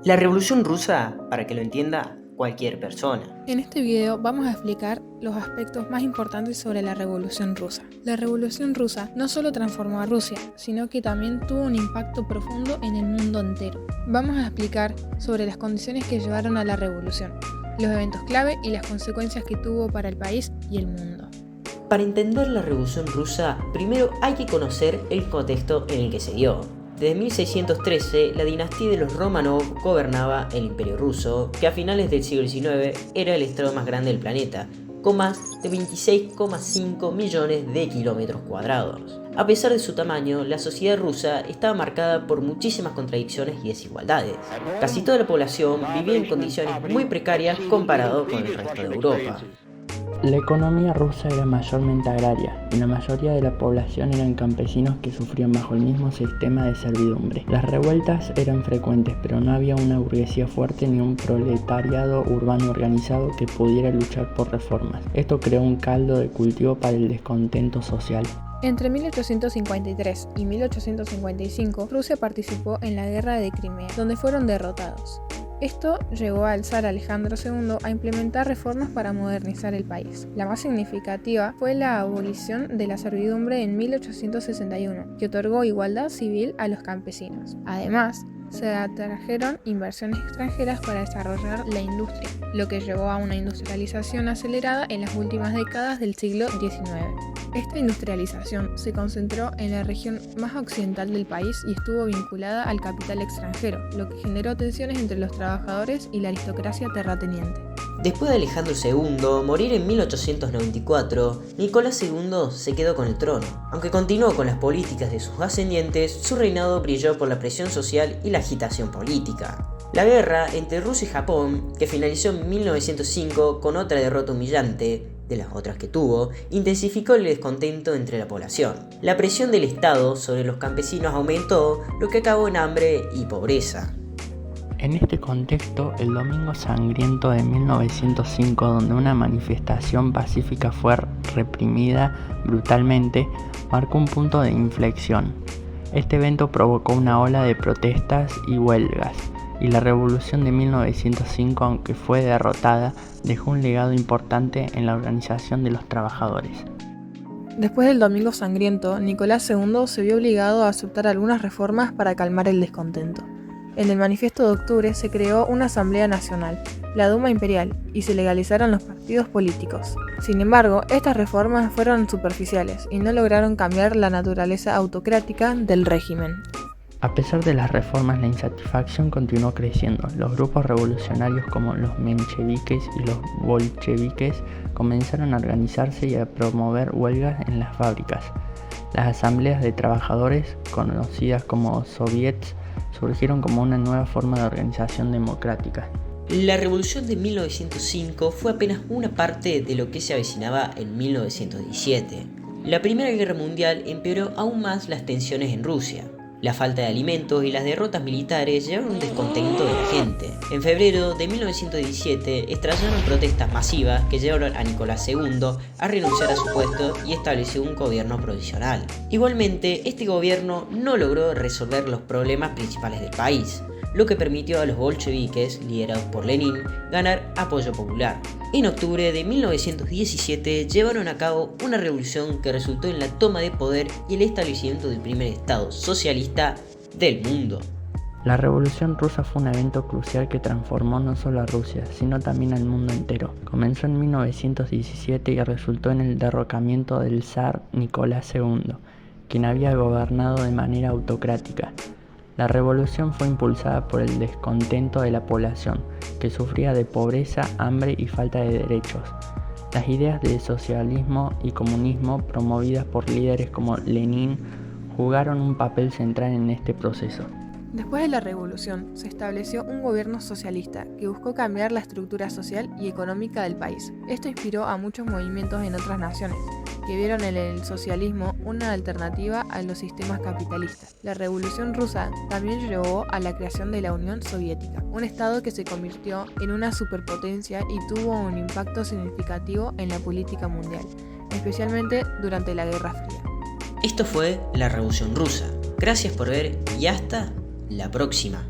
La Revolución Rusa, para que lo entienda cualquier persona. En este video vamos a explicar los aspectos más importantes sobre la Revolución Rusa. La Revolución Rusa no solo transformó a Rusia, sino que también tuvo un impacto profundo en el mundo entero. Vamos a explicar sobre las condiciones que llevaron a la revolución, los eventos clave y las consecuencias que tuvo para el país y el mundo. Para entender la Revolución Rusa, primero hay que conocer el contexto en el que se dio. Desde 1613, la dinastía de los Romanov gobernaba el Imperio Ruso, que a finales del siglo XIX era el estado más grande del planeta, con más de 26,5 millones de kilómetros cuadrados. A pesar de su tamaño, la sociedad rusa estaba marcada por muchísimas contradicciones y desigualdades. Casi toda la población vivía en condiciones muy precarias comparado con el resto de Europa. La economía rusa era mayormente agraria y la mayoría de la población eran campesinos que sufrían bajo el mismo sistema de servidumbre. Las revueltas eran frecuentes, pero no había una burguesía fuerte ni un proletariado urbano organizado que pudiera luchar por reformas. Esto creó un caldo de cultivo para el descontento social. Entre 1853 y 1855, Rusia participó en la Guerra de Crimea, donde fueron derrotados. Esto llevó al zar Alejandro II a implementar reformas para modernizar el país. La más significativa fue la abolición de la servidumbre en 1861, que otorgó igualdad civil a los campesinos. Además, se atrajeron inversiones extranjeras para desarrollar la industria, lo que llevó a una industrialización acelerada en las últimas décadas del siglo XIX. Esta industrialización se concentró en la región más occidental del país y estuvo vinculada al capital extranjero, lo que generó tensiones entre los trabajadores y la aristocracia terrateniente. Después de Alejandro II morir en 1894, Nicolás II se quedó con el trono. Aunque continuó con las políticas de sus ascendientes, su reinado brilló por la presión social y la agitación política. La guerra entre Rusia y Japón, que finalizó en 1905 con otra derrota humillante, de las otras que tuvo, intensificó el descontento entre la población. La presión del Estado sobre los campesinos aumentó, lo que acabó en hambre y pobreza. En este contexto, el Domingo Sangriento de 1905, donde una manifestación pacífica fue reprimida brutalmente, marcó un punto de inflexión. Este evento provocó una ola de protestas y huelgas, y la revolución de 1905, aunque fue derrotada, dejó un legado importante en la organización de los trabajadores. Después del Domingo Sangriento, Nicolás II se vio obligado a aceptar algunas reformas para calmar el descontento. En el Manifiesto de Octubre se creó una Asamblea Nacional, la Duma Imperial, y se legalizaron los partidos políticos. Sin embargo, estas reformas fueron superficiales y no lograron cambiar la naturaleza autocrática del régimen. A pesar de las reformas, la insatisfacción continuó creciendo. Los grupos revolucionarios como los mencheviques y los bolcheviques comenzaron a organizarse y a promover huelgas en las fábricas. Las asambleas de trabajadores, conocidas como soviets, surgieron como una nueva forma de organización democrática. La revolución de 1905 fue apenas una parte de lo que se avecinaba en 1917. La Primera Guerra Mundial empeoró aún más las tensiones en Rusia. La falta de alimentos y las derrotas militares llevaron un descontento de la gente. En febrero de 1917 estallaron protestas masivas que llevaron a Nicolás II a renunciar a su puesto y estableció un gobierno provisional. Igualmente, este gobierno no logró resolver los problemas principales del país, lo que permitió a los bolcheviques, liderados por Lenin, ganar apoyo popular. En octubre de 1917 llevaron a cabo una revolución que resultó en la toma de poder y el establecimiento del primer Estado socialista del mundo. La Revolución Rusa fue un evento crucial que transformó no solo a Rusia, sino también al mundo entero. Comenzó en 1917 y resultó en el derrocamiento del zar Nicolás II, quien había gobernado de manera autocrática. La revolución fue impulsada por el descontento de la población, que sufría de pobreza, hambre y falta de derechos. Las ideas de socialismo y comunismo, promovidas por líderes como Lenin, jugaron un papel central en este proceso. Después de la revolución, se estableció un gobierno socialista que buscó cambiar la estructura social y económica del país. Esto inspiró a muchos movimientos en otras naciones, que vieron en el socialismo una alternativa a los sistemas capitalistas. La Revolución Rusa también llevó a la creación de la Unión Soviética, un estado que se convirtió en una superpotencia y tuvo un impacto significativo en la política mundial, especialmente durante la Guerra Fría. Esto fue la Revolución Rusa. Gracias por ver y hasta la próxima.